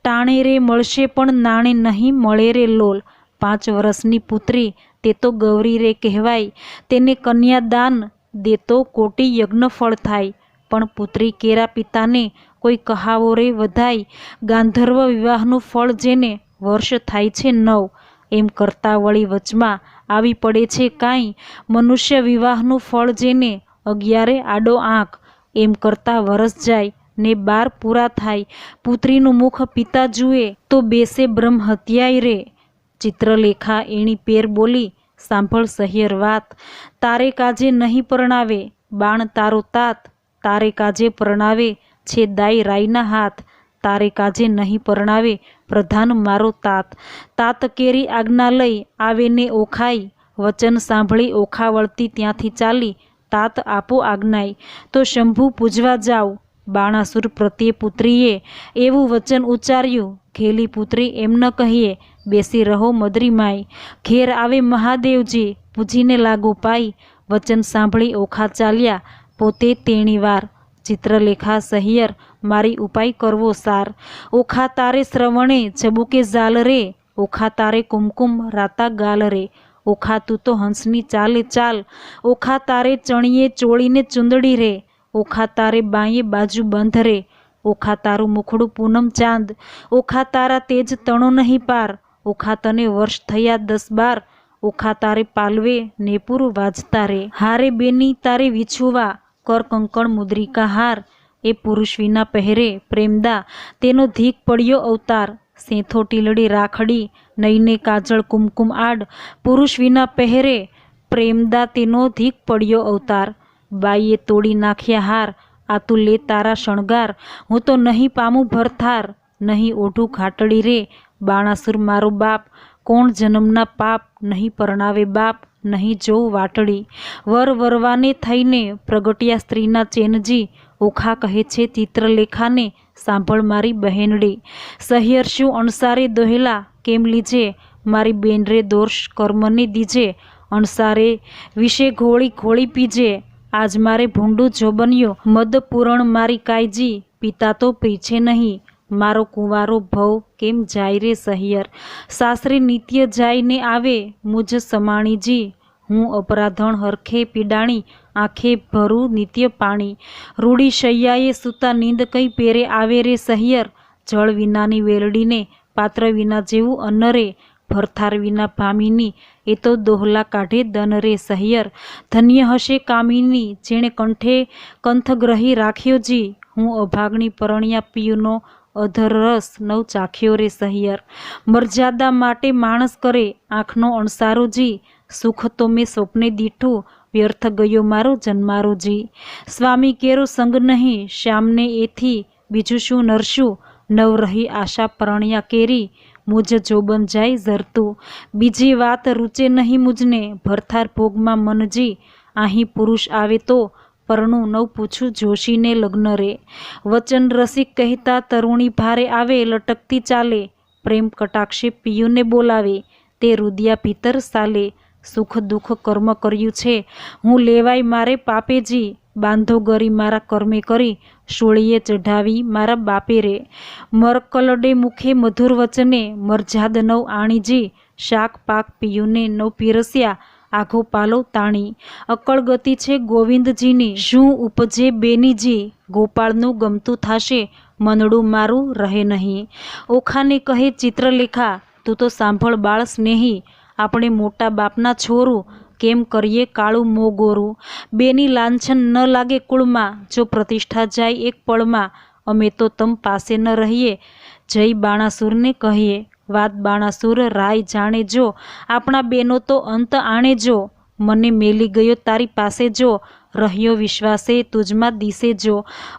ટાણે રે મળશે પણ નાણે નહીં મળે રે લોલ 5 વર્ષની પુત્રી તે તો ગૌરી રે કહેવાય તેને કન્યાદાન દેતો કોટી યજ્ઞ ફળ થાય પણ પુત્રી કેરા પિતાને કોઈ કહાવો રે વધાય ગાંધર્વ વિવાહનું ફળ જેને વર્ષ થાય છે 9 એમ કરતા વળી વચમાં આવી પડે છે કાંઈ મનુષ્ય વિવાહનું ફળ જેને 11 આડો આંખ, એમ કરતાં વરસ જાય ને 12 પૂરા થાય, પુત્રીનું મુખ પિતા જુએ તો બેસે બ્રહ્મ હત્યાય રે. ચિત્રલેખા એણી પેર બોલી, સાંભળ સહિયર વાત, તારે કાજે નહીં પરણાવે બાણ તારો તાત, તારે કાજે પરણાવે છે દાઈ રાઈના હાથ, તારે કાજે નહીં પરણાવે પ્રધાન મારો તાત. તાત કેરી આજ્ઞા લઈ આવે ને ઓખાઈ, વચન સાંભળી ઓખા વળતી ત્યાંથી ચાલી, તાત આપો આજ્ઞાય તો શંભુ પૂજવા જાવ. બાણાસુર પ્રત્યે પુત્રીએ એવું વચન ઉચ્ચાર્યું, ઘેલી પુત્રી એમ ન કહીએ, બેસી રહો મદરી માય, ઘેર આવે મહાદેવજી પૂજીને લાગુ પાઈ. વચન સાંભળી ઓખા ચાલ્યા પોતે તેણી વાર, ચિત્રલેખા સહિયર મારી ઉપાય કરવો સાર. ઓખા તારે શ્રવણે ચબુકે ઝાલ રે, ઓખા તારે કુમકુમ રાતા ગાલ રે, ઓખા તું તો હંસની ચાલે ચાલ, ઓખા તારે ચણીએ ચોળીને ચુંદડી રે, ઓખા તારે બાંયે બાજુ બંધ રે, ઓખા તારું મુખડું પૂનમ ચાંદ, ઓખા તારા તેજ તણો નહીં પાર, ઓખા તને વર્ષ થયા 10-12, ઓખા તારે પાલવે નેપુર વાજતા રે. હારે બેની તારે વિછુવા કર કંકણ મુદ્રિકા હાર, એ પુરુષ વિના પહેરે પ્રેમદા તેનો ધીક પડ્યો અવતાર. સેંથો ટીલડી રાખડી નઈને કાજળ કુમકુમ આડ, પુરુષ વિના પહેરે પ્રેમદા તેનો ધીક પડ્યો અવતાર. બાઈએ તોડી નાખ્યા હાર, આ તું લે તારા શણગાર, હું તો નહીં પામું ભરથાર, નહીં ઓઢું ખાટડી રે. બાણાસુર મારો બાપ કોણ જન્મના પાપ, નહીં પરણાવે બાપ નહીં જોઉં વાટડી. વર વરવાને થઈને પ્રગટ્યા સ્ત્રીના ચેનજી, ઓખા કહે છે ચિત્રલેખાને સાંભળ મારી બહેનડી. સહિયર શું અણસારે દોહેલા કેમ લીજે, મારી બેન રે દોષ કર્મને દીજે, અણસારે વિશે ઘોળી ઘોળી પીજે. આજ મારે ભૂંડું જો બન્યો મદ પૂરણ મારી કાયજી, પિતા તો પીછે નહીં મારો કુંવારો ભવ કેમ જાય રે સહિયર. સાસરે નિત્ય જાય ને આવે મુજ સમાણીજી, હું અપરાધણ હરખે પીડાણી આંખે ભરું નિત્ય પાણી. રૂડી શૈયાએ સૂતા નીંદ કઈ પેરે આવે રે સહિયર, જળ વિનાની વેલડીને પાત્ર વિના જેવું અન્ન રે, ભરથાર વિના ભામીની એ તો દોહલા કાઢે દન રે સહિયર. ધન્ય હશે કામિની જેણે કંઠે કંથગ્રહી રાખ્યો જી, હું અભાગણી પરણ્યા પિયુનો અધરરસ નવ ચાખ્યો રે સહિયર. મર્યાદા માટે માણસ કરે આંખનો અણસારો જી, સુખ તો મેં સ્વપ્ને દીઠું વ્યર્થ ગયો મારો જન્મારો જી. સ્વામી કેરો સંગ નહીં શ્યામને એથી બીજું શું નરશું, નવ રહી આશા પરણ્યા કેરી મુજ જોબન જાય ઝરતું. બીજી વાત રૂચે નહીં મુજને ભરથાર ભોગમાં મનજી, અહીં પુરુષ આવે તો પરણું નવ પૂછું જોશીને લગ્ન રે. વચન રસિક કહેતા તરુણી ભારે આવે લટકતી ચાલે, પ્રેમ કટાક્ષે પિયુને બોલાવે તે રુદિયા ભીતર સાલે. સુખ દુઃખ કર્મ કર્યું છે હું લેવાય મારે પાપેજી, બાંધો ગરી મારા કર્મે કરી શોળીએ ચઢાવી મારા બાપે રે. મરકલડે મુખે મધુર વચને મરજાદ નવ આણીજી, શાક પાક પિયુને નવ પીરસ્યા આઘો પાલો તાણી. અકળ ગતિ છે ગોવિંદજીની શું ઉપજે બેનીજી, ગોપાળનું ગમતું થાશે મનડું મારું રહે નહીં. ઓખાને કહે ચિત્રલેખા તું તો સાંભળ બાળ સ્નેહી, આપણે મોટા બાપના છોરું કેમ કરીએ કાળું મોગોરું. બેની લાંછન ન લાગે કુળમાં, જો પ્રતિષ્ઠા જાય એક પળમાં, અમે તો તમ પાસે ન રહીએ જય બાણાસુરને કહીએ. વાત બાણાસુર રાય જાણે જો, આપણા બેનો તો અંત આણે જો, મને મેલી ગયો તારી પાસે જો, રહ્યો વિશ્વાસે તુજમાં દિશે જો.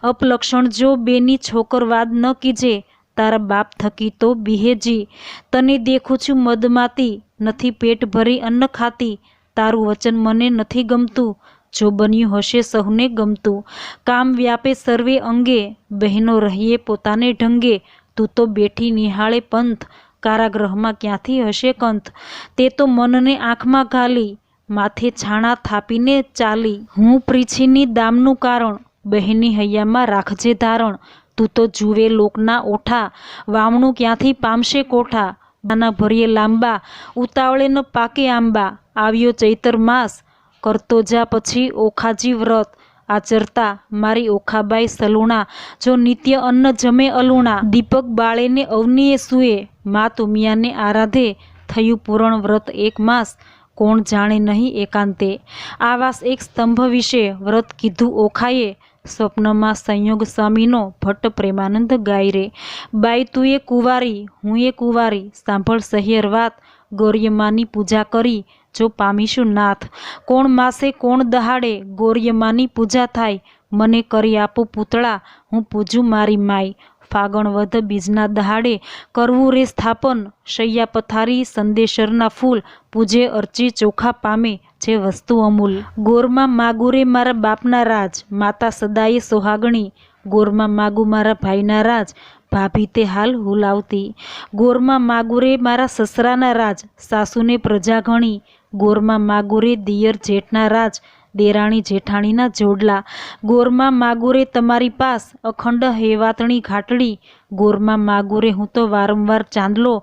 અપલક્ષણ જો બેની છોકરવાદ ન કીજે, તારા બાપ થકી તો બિહેજી. તને દેખું છું મદમાતી નથી પેટ ભરી અન્ન ખાતી, તારું વચન મને નથી ગમતું જો બન્યું હશે સહુને ગમતું. કામ વ્યાપે સર્વે અંગે બહેનો રહીએ પોતાને ઢંગે, તું તો બેઠી નિહાળે પંથ કારાગ્રહમાં ક્યાંથી હશે કંથ. તે તો મનને આંખમાં ઘાલી માથે છાણા થાપીને ચાલી. હું પ્રીછીની દામનું કારણ બહેની હૈયામાં રાખજે ધારણ. તું તો જુએ લોકના ઓઠા વામણું ક્યાંથી પામશે કોઠા. નાના ભરીએ લાંબા ઉતાવળે ન પાકે આંબા. આવ્યો ચૈતર માસ કરતો જા પછી ઓખાજી વ્રત આચરતા મારી ઓખાબાઈ સલુણા. જો નિત્ય અન્ન જમે અલુણા, દીપક બાળેને અવનીએ સૂએ, મા તુમિયાને આરાધે થયું પૂરણ વ્રત 1 માસ. કોણ જાણે નહીં એકાંતે. આવાસ એક સ્તંભ વિશે વ્રત કીધું ઓખાએ, સ્વપ્નમાં સંયોગ સ્વામીનો ભટ્ટ પ્રેમાનંદ ગાય રે. બાઈ તું એ કુંવારી હું એ કુંવારી, સાંભળ સહિયર વાત, ગૌર્યમાની પૂજા કરી જો પામીશું નાથ. કોણ માસે કોણ દહાડે ગૌર્યમાની પૂજા થાય, મને કરી આપો પૂતળા હું પૂજું મારી માય. ફાગણ વધ બીજના દહાડે કરવું રે સ્થાપન, શૈયા પથારી સંદેશરના ફૂલ, પૂજે અર્ચી ચોખા પામે જે વસ્તુ અમૂલ. ગોરમાં માગુરે મારા બાપના રાજ, માતા સદાયે સોહાગણી, ગોરમાં માગું મારા ભાઈના રાજ, ભાભી તે હાલ હુલાવતી. ગોરમાં માગુરે મારા સસરાના રાજ, સાસુને પ્રજા ઘણી, ગોરમાં માગુરે દિયર જેઠના રાજ, દેરાણી જેઠાણીના જોડલા. ગોરમાં માગુરે તમારી પાસ અખંડ હેવાતણી ઘાટડી, ગોરમાં માગુરે હું તો વારંવાર ચાંદલો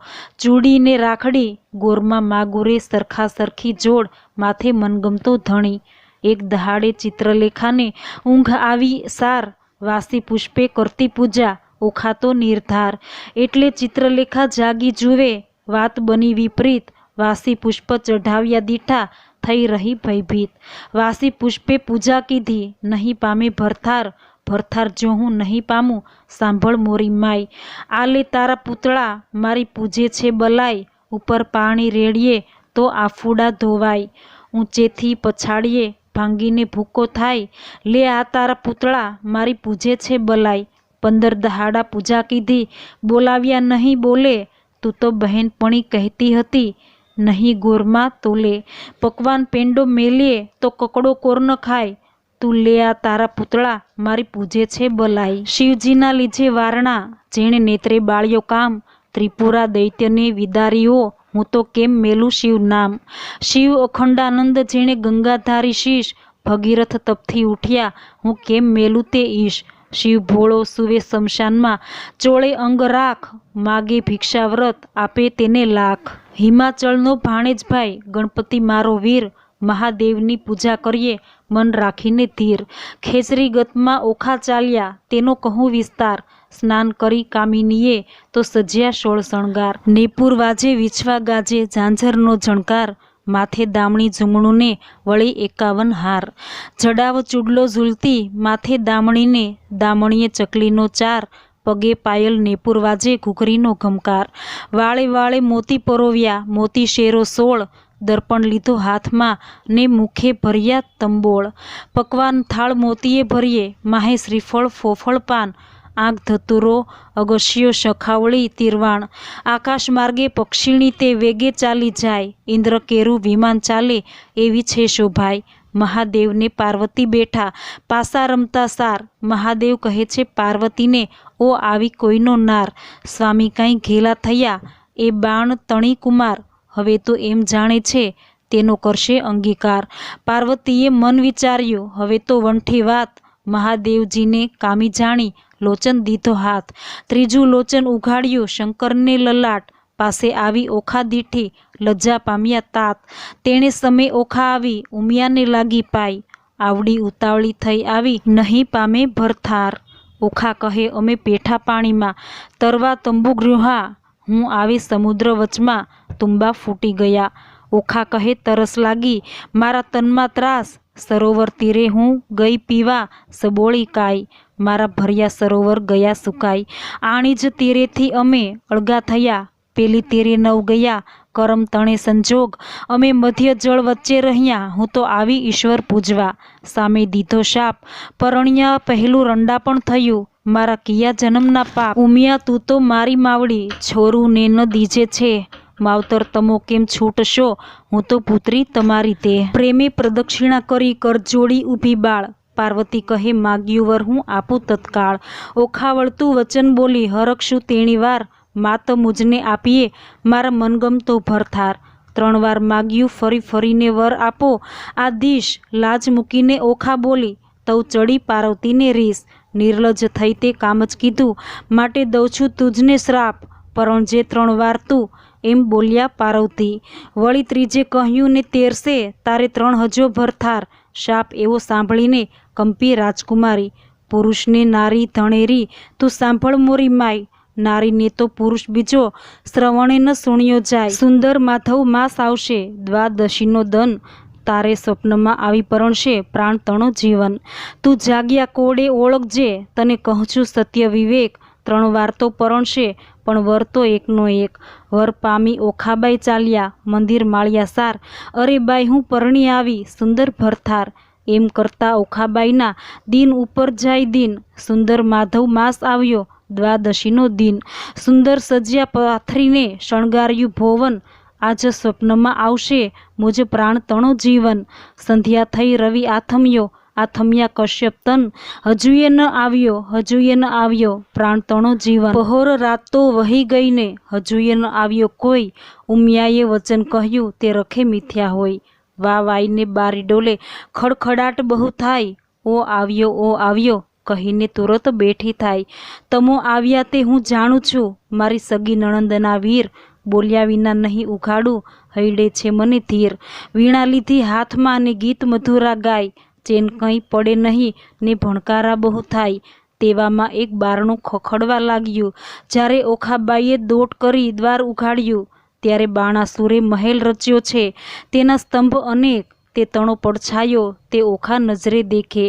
ચૂડીને રાખડી, ગોરમાં માગુરે સરખા સરખી જોડ માથે મનગમતો ધણી. એક દહાડે ચિત્રલેખાને ઊંઘ આવી સાર, વાસી પુષ્પે કરતી પૂજા ઓખાતો નિર્ધાર. એટલે ચિત્રલેખા જાગી જુએ વાત બની વિપરીત, વાસી પુષ્પ ચઢાવ્યા દીઠા થઈ રહી ભયભીત. વાસી પુષ્પે પૂજા કીધી નહીં પામે ભરથાર, ભરથાર જો હું નહીં પામું સાંભળ મોરી માય. આલે તારા પૂતળા મારી પૂજે છે બલાય, ઉપર પાણી રેડીએ તો આફુડા ધોવાય, ઊંચેથી પછાડીએ ભાંગીને ભૂકો થાય, લે આ તારા પૂતળા મારી પૂજે છે બલાય. 15 દહાડા પૂજા કીધી બોલાવ્યા નહીં બોલે, તું તો બહેનપણી કહેતી હતી નહીં ગોરમાં તોલે. પકવાન પેંડો મેલીએ તો કકડો કોર ન ખાય, તું લે આ તારા પૂતળા મારી પૂજે છે બલાય. શિવજીના લીજે વારણા જેણે નેત્રે બાળ્યો કામ, ત્રિપુરા દૈત્યને વિદારીઓ હું તો કેમ મેલું શિવ નામ. શિવ અખંડાનંદ જેણે ગંગાધારી શીશ, ભગીરથ તપથી ઉઠ્યા હું કેમ મેલું તે ઈશ. શિવ ભોળો સુવે શમશાનમાં ચોળે અંગ રાખ, માગે ભિક્ષાવ્રત આપે તેને લાખ. હિમાચળનો ભાણેજભાઈ ગણપતિ મારો વીર, મહાદેવની પૂજા કરીએ મન રાખીને ધીર. ખેચરી ગતમાં ઓખા ચાલ્યા તેનો કહું વિસ્તાર, સ્નાન કરી કામિનીએ તો સજ્યા 16 શણગાર. નેપુર વાજે વિછવા ગાજે ઝાંઝરનો ઝણકાર, માથે દામણી ઝૂંગણુંને વળી 51 હાર. જડાવ ચૂડલો ઝૂલતી માથે દામણીને, દામણીએ ચકલીનો ચાર, પગે પાયલ નેપુર વાજે ઘૂઘરીનો ઘમકાર. વાળે વાળે મોતી પરોવ્યા મોતી શેરો 16, દર્પણ લીધો હાથમાં ને મુખે ભર્યા તંબોળ. પકવાન થાળ મોતીએ ભરીએ માહે શ્રીફળ ફોફળ પાન, આંખ ધતુરો અગસ્યો શખાવળી તીરવાણ. આકાશ માર્ગે પક્ષીણી તે વેગે ચાલી જાય, ઇન્દ્ર કેરું વિમાન ચાલે એવી છે શોભાઈ. મહાદેવને પાર્વતી બેઠા પાસા રમતા સાર, મહાદેવ કહે છે પાર્વતીને ઓ આવી કોઈનો નાર. સ્વામી કાંઈ ઘેલા થયા એ બાણ તણી કુમાર, હવે તો એમ જાણે છે તેનો કરશે અંગીકાર. પાર્વતીએ મન વિચાર્યું હવે તો વંઠી વાત, મહાદેવજીને કામી જાણી લોચન દીધો હાથ. ત્રીજું લોચન ઉઘાડ્યું શંકરને લલાટ, પાસે આવી ઓખા દીઠી લજ્જા પામ્યા તાત. તેણે સમય ઓખા આવી ઉમિયાને લાગી પાય, આવડી ઉતાવળી થઈ આવી નહીં પામે ભરથાર. ઓખા કહે અમે પેઠા પાણીમાં તરવા તંબુ ગૃહા, હું આવી સમુદ્ર વચમાં તુંબા ફૂટી ગયા. ઓખા કહે તરસ લાગી મારા તનમાં ત્રાસ, સરોવર તીરે હું ગઈ પીવા સબોળી કાય, મારા ભર્યા સરોવર ગયા સુકાઈ. આણી જ તીરેથી અમે અળગા થયા, પેલી તીરે નવ ગયા કરમ તણે સંજોગ, અમે મધ્ય જળ વચ્ચે રહ્યા હું તો આવી ઈશ્વર પૂજવા. સામે દીધો શાપ પરણ્યા પહેલું રંડા પણ થયું, મારા કિયા જન્મના પાપ. ઉમિયા તું તો મારી માવડી છોરું ને ન દીજે છે, માવતર તમો કેમ છૂટશો હું તો પુત્રી તમારી તે. પ્રેમે પ્રદક્ષિણા કરી કર જોડી ઊભી બાળ, પાર્વતી કહે માગ્યું વર હું આપું તત્કાળ. ઓખા વળતું વચન બોલી હરખશું તેણી વાર, માત મુજને આપીએ મારા મનગમતો ભરથાર. 3 વાર માગ્યું ફરી ફરીને વર આપો આદિશ, લાજ મૂકીને ઓખા બોલી તવ ચડી પાર્વતીને રીસ. નિર્લજ થઈ તે કામ જ કીધું માટે દઉં છું તુજને શ્રાપ, પરણજે 3 વાર તું એમ બોલ્યા પાર્વતી. વળી ત્રીજે કહ્યું ને તેરસે તારે 3 હજો ભરથાર. શાપ એવો સાંભળીને કંપી રાજકુમારી, પુરુષને નારી ધણેરી તું સાંભળ મોરી માય, નારીને તો પુરુષ બીજો શ્રવણે ન સુણ્યો જાય. સુંદર માધવ માસ આવશે દ્વાદશીનો દન, તારે સ્વપ્નમાં આવી પરણશે પ્રાણ તણો જીવન. તું જાગ્યા કોડે ઓળખજે, તને કહું છું સત્ય વિવેક. 3 વાર તો પરણશે પણ વર તો એકનો એક. વર પામી ઓખાબાઈ ચાલ્યા મંદિર માળિયા સાર. અરે બાઈ હું પરણી આવી સુંદર ભરથાર. એમ કરતા ઓખાબાઈના દિન ઉપર જાય દિન. સુંદર માધવ માસ આવ્યો દ્વાદશીનો દિન. સુંદર સજ્યા પાથરીને શણગાર્યું ભોવન. આજ સ્વપ્નમાં આવશે મુજ પ્રાણ તણો જીવન. સંધ્યા થઈ રવિ આથમ્યો, આથમ્યા કશ્યપ તન. હજુએ ન આવ્યો, હજુએ ન આવ્યો પ્રાણ તણો જીવન. પહોર રાત તો વહી ગઈને, હજુએ ન આવ્યો કોઈ. ઉમિયાએ વચન કહ્યું તે રખે મિથ્યા હોય. વાઈને બારી ડોલે ખડખડાટ બહુ થાય. ઓ આવ્યો કહીને તુરત બેઠી થાય. તમો આવ્યા તે હું જાણું છું, મારી સગી નણંદના વીર. બોલ્યા વિના નહીં ઉઘાડું, હૈડે છે મને ધીર. વીણા લીધી હાથમાં ને ગીત મધુરા ગાય. ચેન કંઈ પડે નહીં ને ભણકારા બહુ થાય. તેવામાં એક બારણું ખખડવા લાગ્યું. જ્યારે ઓખાબાઈએ દોટ કરી દ્વાર ઉઘાડ્યું, ત્યારે બાણાસુરે મહેલ રચ્યો છે. તેના સ્તંભ અનેક, તે તણો પડછાયો તે ઓખા નજરે દેખે.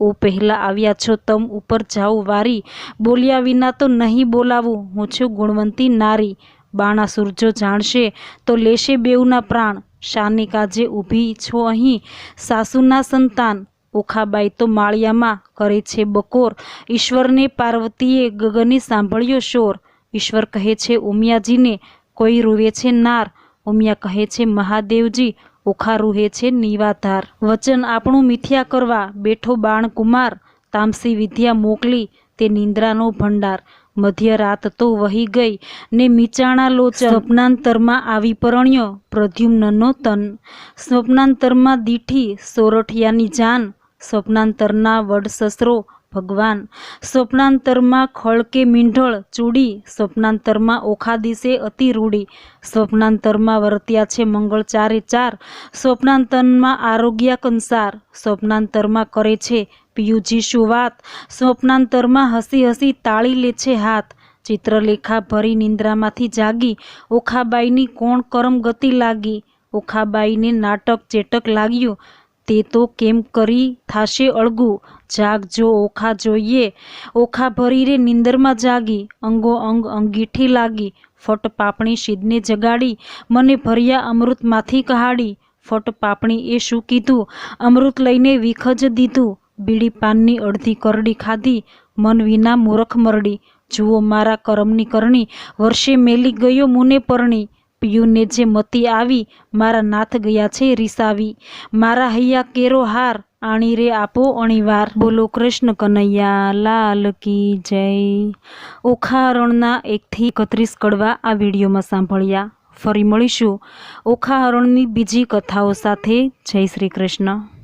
ઓ પહેલાં આવ્યા છો તમ ઉપર જાઉં વારી. બોલ્યા વિના તો નહીં બોલાવું, હું છું ગુણવંતી નારી. બાણાસુર જો જાણશે તો લેશે બેઉના પ્રાણ. શાને કાજે ઊભી છો અહીં સાસુના સંતાન. ઓખાબાઈ તો માળિયામાં કરે છે બકોર. ઈશ્વરને પાર્વતીએ ગગને સાંભળ્યો શોર. ઈશ્વર કહે છે ઉમિયાજીને કોઈ રૂવે છે નાર. ઉમિયા કહે છે મહાદેવજી ઓખા રૂહે છે નિવાધાર. વચન આપણું મિથ્યા કરવા બેઠો બાણકુમાર. તામસી વિદ્યા મોકલી તે નિંદ્રાનો ભંડાર. મધ્ય રાત તો વહી ગઈ ને મીચાણા લોચન. સ્વપ્નાંતરમાં આવી પરણ્યો પ્રદ્યુમ્નનો તન. સ્વપ્નાંતરમાં દીઠી સોરઠિયાની જાન. સ્વપ્નાંતરના વડ સસરો ભગવાન. સ્વપ્નાંતરમાં ખળકે મીંઢળ ચૂડી. સ્વપ્નાંતરમાં ઓખા દિશે અતિ રૂડી. સ્વપ્નાંતરમાં વર્ત્યા છે મંગળ ચારે ચાર. સ્વપ્નાંતરમાં આરોગ્ય કંસાર. સ્વપ્નાંતરમાં કરે છે પિયુજી શું વાત. સ્વપ્નાંતરમાં હસી હસી તાળી લે છે હાથ. ચિત્રલેખા ભરી નિંદ્રામાંથી જાગી. ઓખાબાઈની કોણ કરમ ગતિ લાગી. ઓખાબાઈને નાટક ચેટક લાગ્યું, તે તો કેમ કરી થાશે અળગું. જાગજો ઓખા જોઈએ, ઓખા ભરી રે નિંદરમાં જાગી. અંગો અંગ અંગીઠી લાગી. ફટ પાપણી શીદને જગાડી, મને ભર્યા અમૃતમાંથી કહાડી. ફટ પાપણી એ શું કીધું, અમૃત લઈને વિખ જ દીધું. બીડી પાનની અડધી કરડી ખાધી, મન વિના મૂરખ મરડી. જુઓ મારા કરમની કરણી, વર્ષે મેલી ગયો મુને પરણી. પિયુને જે મતી આવી, મારા નાથ ગયા છે રીસાવી. મારા હૈયા કેરો હાર, આણી રે આપો અણીવાર. બોલો કૃષ્ણ કનૈયા લાલ કી જય. ઓખા હરણના 1 થી 31 કડવા આ વિડીયોમાં સાંભળ્યા. ફરી મળીશું ઓખા હરણની બીજી કથાઓ સાથે. જય શ્રી કૃષ્ણ.